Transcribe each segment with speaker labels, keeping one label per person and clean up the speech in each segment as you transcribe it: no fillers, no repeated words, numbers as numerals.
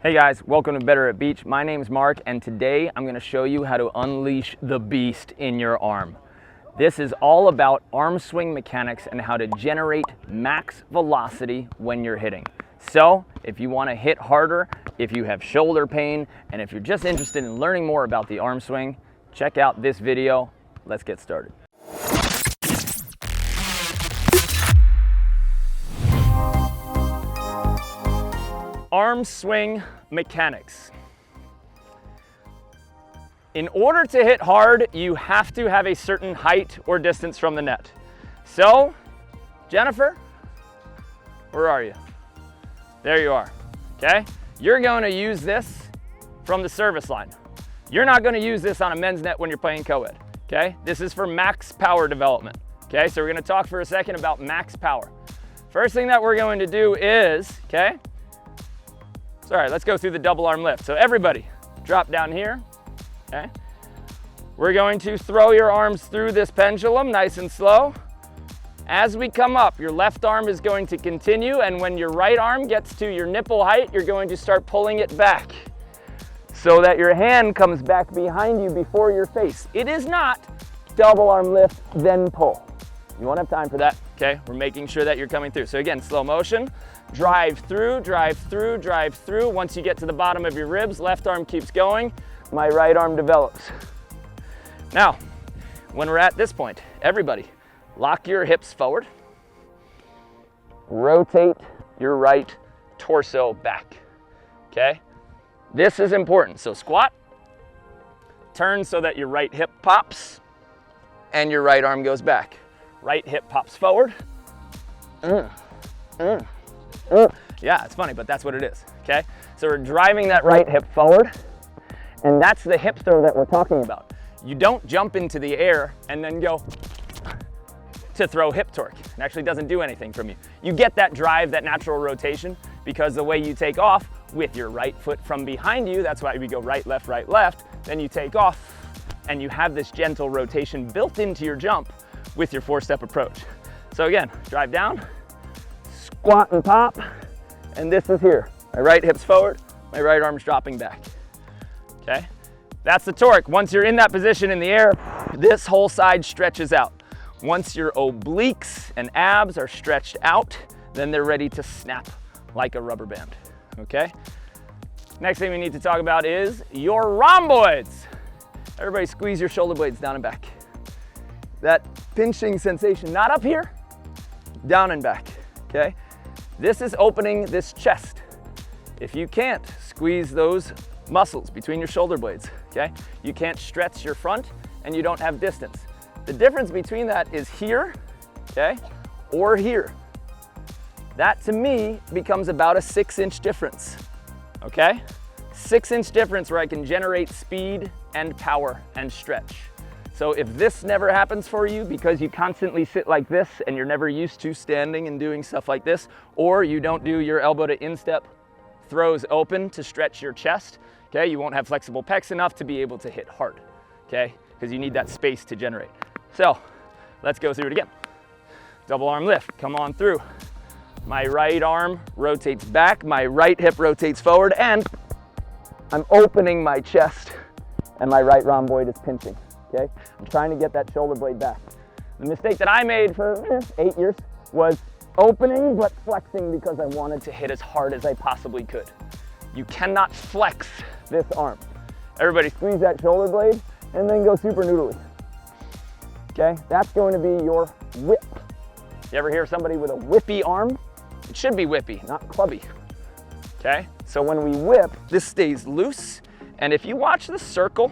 Speaker 1: Hey guys, welcome to Better at Beach. My name's Mark, and today I'm going to show you how to unleash the beast in your arm. This is all about arm swing mechanics and how to generate max velocity when you're hitting. So if you want to hit harder, if you have shoulder pain, and if you're just interested in learning more about the arm swing, check out this video. Let's get started. Arm swing mechanics. In order to hit hard, you have to have a certain height or distance from the net. So, Jennifer, where are you? There you are, okay? You're going to use this from the service line. You're not going to use this on a men's net when you're playing co-ed, okay? This is for max power development, okay? So we're going to talk for a second about max power. First thing that we're going to do is, okay? Sorry, let's go through the double arm lift. So everybody, drop down here, okay? We're going to throw your arms through this pendulum nice and slow. As we come up, your left arm is going to continue, and when your right arm gets to your nipple height, you're going to start pulling it back so that your hand comes back behind you before your face. It is not double arm lift, then pull. You won't have time for that, okay? We're making sure that you're coming through. So again, slow motion. Drive through, drive through, drive through. Once you get to the bottom of your ribs, left arm keeps going, my right arm develops. Now, when we're at this point, everybody, lock your hips forward. Rotate your right torso back, okay? This is important. So squat, turn so that your right hip pops, and your right arm goes back. Right hip pops forward. Yeah, it's funny, but that's what it is, okay? So we're driving that right hip forward, and that's the hip throw that we're talking about. You don't jump into the air and then go to throw hip torque. It actually doesn't do anything from you. You get that drive, that natural rotation, because the way you take off with your right foot from behind you, that's why we go right, left, then you take off, and you have this gentle rotation built into your jump with your four-step approach. So again, drive down, squat and pop, and this is here. My right hip's forward, my right arm's dropping back, okay? That's the torque. Once you're in that position in the air, this whole side stretches out. Once your obliques and abs are stretched out, then they're ready to snap like a rubber band, okay? Next thing we need to talk about is your rhomboids. Everybody squeeze your shoulder blades down and back. That pinching sensation, not up here, down and back, okay? This is opening this chest. If you can't squeeze those muscles between your shoulder blades, okay? You can't stretch your front and you don't have distance. The difference between that is here, okay, or here. That to me becomes about a 6-inch difference, okay? 6-inch difference where I can generate speed and power and stretch. So if this never happens for you because you constantly sit like this and you're never used to standing and doing stuff like this, or you don't do your elbow to instep throws open to stretch your chest, okay, you won't have flexible pecs enough to be able to hit hard, okay, because you need that space to generate. So let's go through it again. Double arm lift, come on through. My right arm rotates back, my right hip rotates forward, and I'm opening my chest, and my right rhomboid is pinching. Okay? I'm trying to get that shoulder blade back. The mistake that I made for 8 years was opening but flexing because I wanted to hit as hard as I possibly could. You cannot flex this arm. Everybody squeeze that shoulder blade and then go super noodly. Okay? That's going to be your whip. You ever hear somebody with a whippy arm? It should be whippy, not clubby. Okay? So when we whip, this stays loose, and if you watch the circle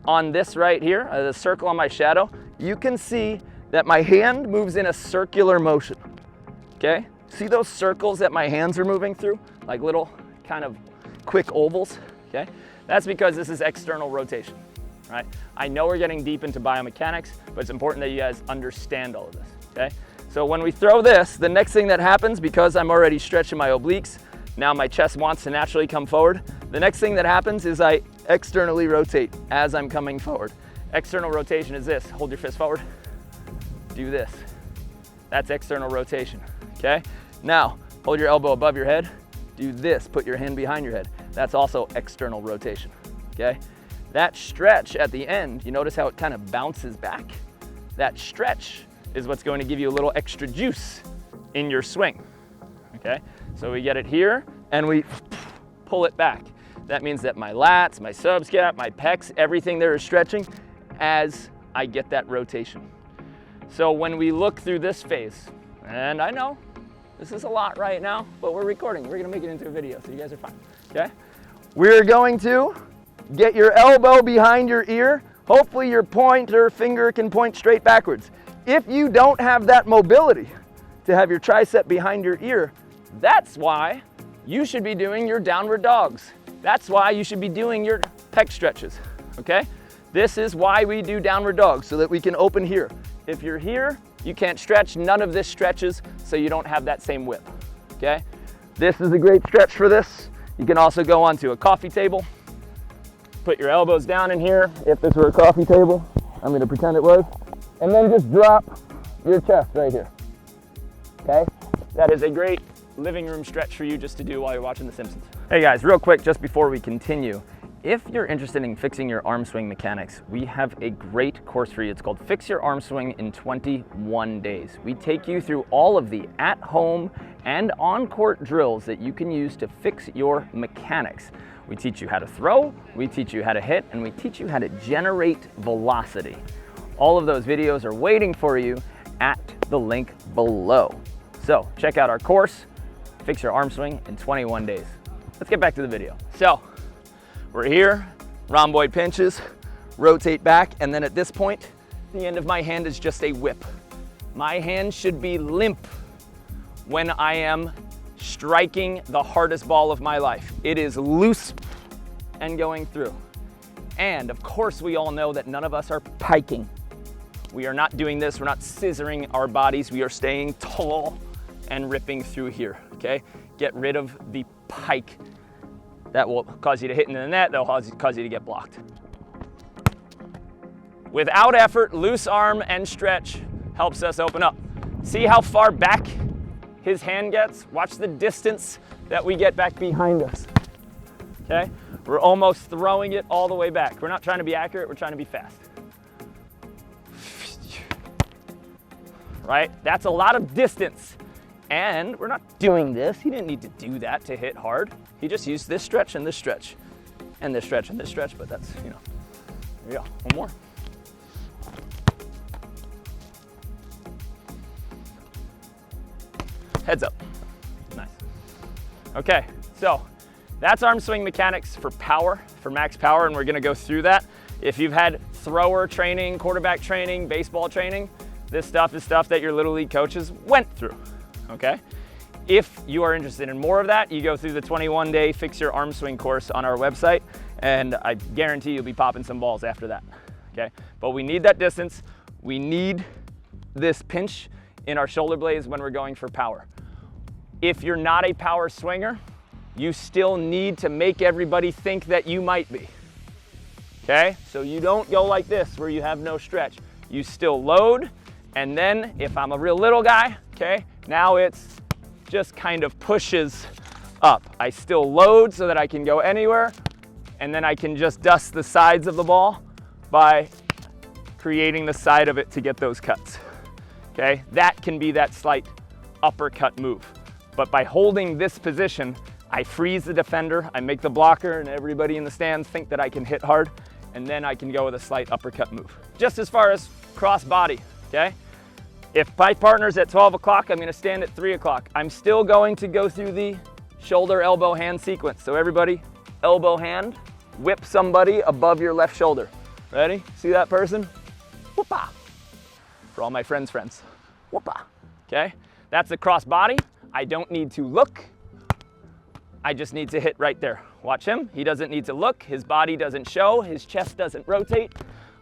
Speaker 1: on this right here, the circle on my shadow, you can see that my hand moves in a circular motion, okay? See those circles that my hands are moving through? Like little kind of quick ovals, okay? That's because this is external rotation, right? I know we're getting deep into biomechanics, but it's important that you guys understand all of this, okay? So when we throw this, the next thing that happens, because I'm already stretching my obliques, now my chest wants to naturally come forward. The next thing that happens is I externally rotate as I'm coming forward. External rotation is this. Hold your fist forward. Do this. That's external rotation, okay? Now, hold your elbow above your head. Do this. Put your hand behind your head. That's also external rotation, okay? That stretch at the end, you notice how it kind of bounces back? That stretch is what's going to give you a little extra juice in your swing, okay? So we get it here and we pull it back. That means that my lats, my subscap, my pecs, everything there is stretching as I get that rotation. So when we look through this phase, and I know this is a lot right now, but we're recording. We're gonna make it into a video, so you guys are fine, okay? We're going to get your elbow behind your ear. Hopefully your pointer finger can point straight backwards. If you don't have that mobility to have your tricep behind your ear, that's why you should be doing your downward dogs. That's why you should be doing your pec stretches, okay? This is why we do downward dogs, so that we can open here. If you're here, you can't stretch. None of this stretches, so you don't have that same whip, okay? This is a great stretch for this. You can also go onto a coffee table, put your elbows down in here. If this were a coffee table, I'm gonna pretend it was, and then just drop your chest right here, okay? That is a great living room stretch for you just to do while you're watching The Simpsons. Hey guys, real quick, just before we continue, if you're interested in fixing your arm swing mechanics, we have a great course for you. It's called Fix Your Arm Swing in 21 Days. We take you through all of the at-home and on-court drills that you can use to fix your mechanics. We teach you how to throw, we teach you how to hit, and we teach you how to generate velocity. All of those videos are waiting for you at the link below. So check out our course, Fix Your Arm Swing in 21 Days. Let's get back to the video. So, we're here, rhomboid pinches, rotate back, and then at this point, the end of my hand is just a whip. My hand should be limp when I am striking the hardest ball of my life. It is loose and going through. And of course, we all know that none of us are piking. We are not doing this, we're not scissoring our bodies, we are staying tall and ripping through here, okay? Get rid of the pike. That will cause you to hit into the net, that'll cause you to get blocked. Without effort, loose arm and stretch helps us open up. See how far back his hand gets? Watch the distance that we get back behind us, okay? We're almost throwing it all the way back. We're not trying to be accurate, we're trying to be fast. Right? That's a lot of distance. And we're not doing this. He didn't need to do that to hit hard. He just used this stretch and this stretch and this stretch and this stretch, but that's, you know, there you go, one more. Heads up, nice. Okay, so that's arm swing mechanics for power, for max power, and we're gonna go through that. If you've had thrower training, quarterback training, baseball training, this stuff is stuff that your Little League coaches went through. Okay? If you are interested in more of that, you go through the 21-day Fix Your Arm Swing course on our website, and I guarantee you'll be popping some balls after that, okay? But we need that distance. We need this pinch in our shoulder blades when we're going for power. If you're not a power swinger, you still need to make everybody think that you might be, okay? So you don't go like this where you have no stretch. You still load, and then if I'm a real little guy, okay, now it's just kind of pushes up. I still load so that I can go anywhere, and then I can just dust the sides of the ball by creating the side of it to get those cuts, okay? That can be that slight uppercut move. But by holding this position, I freeze the defender, I make the blocker and everybody in the stands think that I can hit hard, and then I can go with a slight uppercut move. Just as far as cross body, okay? If my partner's at 12 o'clock, I'm gonna stand at 3 o'clock. I'm still going to go through the shoulder, elbow, hand sequence. So everybody, elbow, hand, whip somebody above your left shoulder. Ready? See that person? Whoopah. For all my friends, whoopah, okay? That's the cross body. I don't need to look. I just need to hit right there. Watch him, he doesn't need to look. His body doesn't show, his chest doesn't rotate.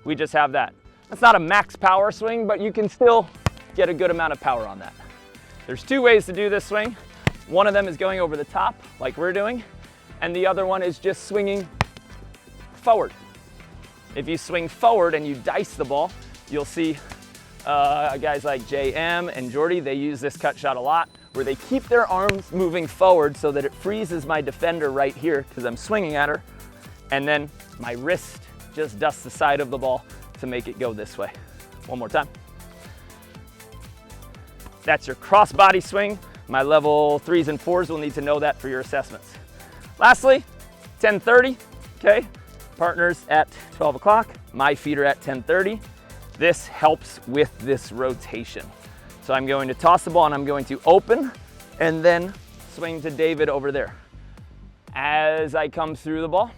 Speaker 1: We just have that. That's not a max power swing, but you can still get a good amount of power on that. There's two ways to do this swing. One of them is going over the top, like we're doing, and the other one is just swinging forward. If you swing forward and you dice the ball, you'll see guys like JM and Jordy, they use this cut shot a lot, where they keep their arms moving forward so that it freezes my defender right here because I'm swinging at her. And then my wrist just dusts the side of the ball to make it go this way. One more time. That's your cross-body swing. My level 3s and 4s will need to know that for your assessments. Lastly, 10:30, okay? Partners at 12 o'clock, my feet are at 10:30. This helps with this rotation. So I'm going to toss the ball and I'm going to open and then swing to David over there. As I come through the ball,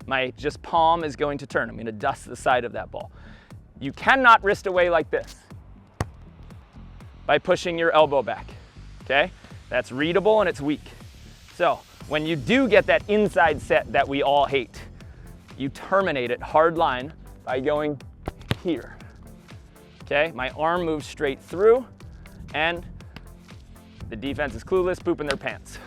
Speaker 1: my just palm is going to turn. I'm going to dust the side of that ball. You cannot wrist away like this by pushing your elbow back, okay? That's readable and it's weak. So when you do get that inside set that we all hate, you terminate it hard line by going here, okay? My arm moves straight through and the defense is clueless, pooping their pants.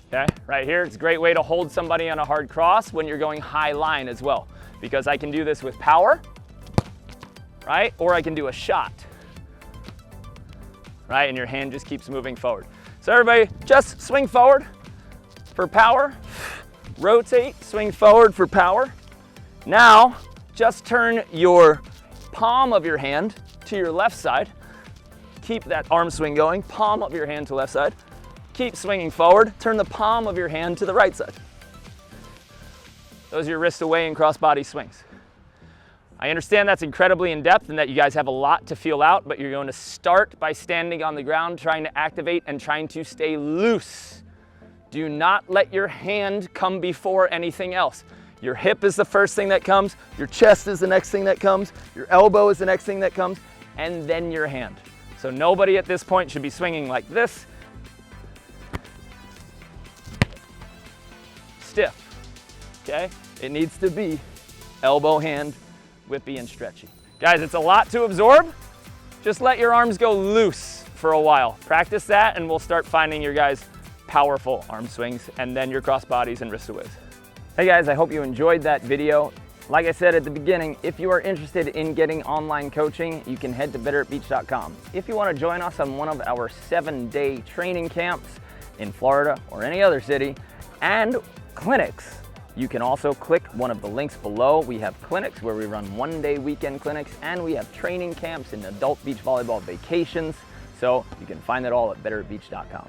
Speaker 1: Okay, right here, it's a great way to hold somebody on a hard cross when you're going high line as well, because I can do this with power, right? Or I can do a shot, right? And your hand just keeps moving forward. So everybody, just swing forward for power, rotate, swing forward for power. Now, just turn your palm of your hand to your left side. Keep that arm swing going, palm of your hand to left side. Keep swinging forward, turn the palm of your hand to the right side. Those are your wrist away and cross-body swings. I understand that's incredibly in-depth and that you guys have a lot to feel out, but you're going to start by standing on the ground, trying to activate and trying to stay loose. Do not let your hand come before anything else. Your hip is the first thing that comes, your chest is the next thing that comes, your elbow is the next thing that comes, and then your hand. So nobody at this point should be swinging like this. Stiff, okay? It needs to be elbow, hand, whippy, and stretchy. Guys, it's a lot to absorb. Just let your arms go loose for a while. Practice that and we'll start finding your guys' powerful arm swings and then your cross bodies and wrist aways. Hey guys, I hope you enjoyed that video. Like I said at the beginning, if you are interested in getting online coaching, you can head to betteratbeach.com. If you want to join us on one of our 7-day training camps in Florida or any other city, and clinics, you can also click one of the links below. We have clinics where we run 1-day weekend clinics, and we have training camps and adult beach volleyball vacations. So you can find that all at betteratbeach.com.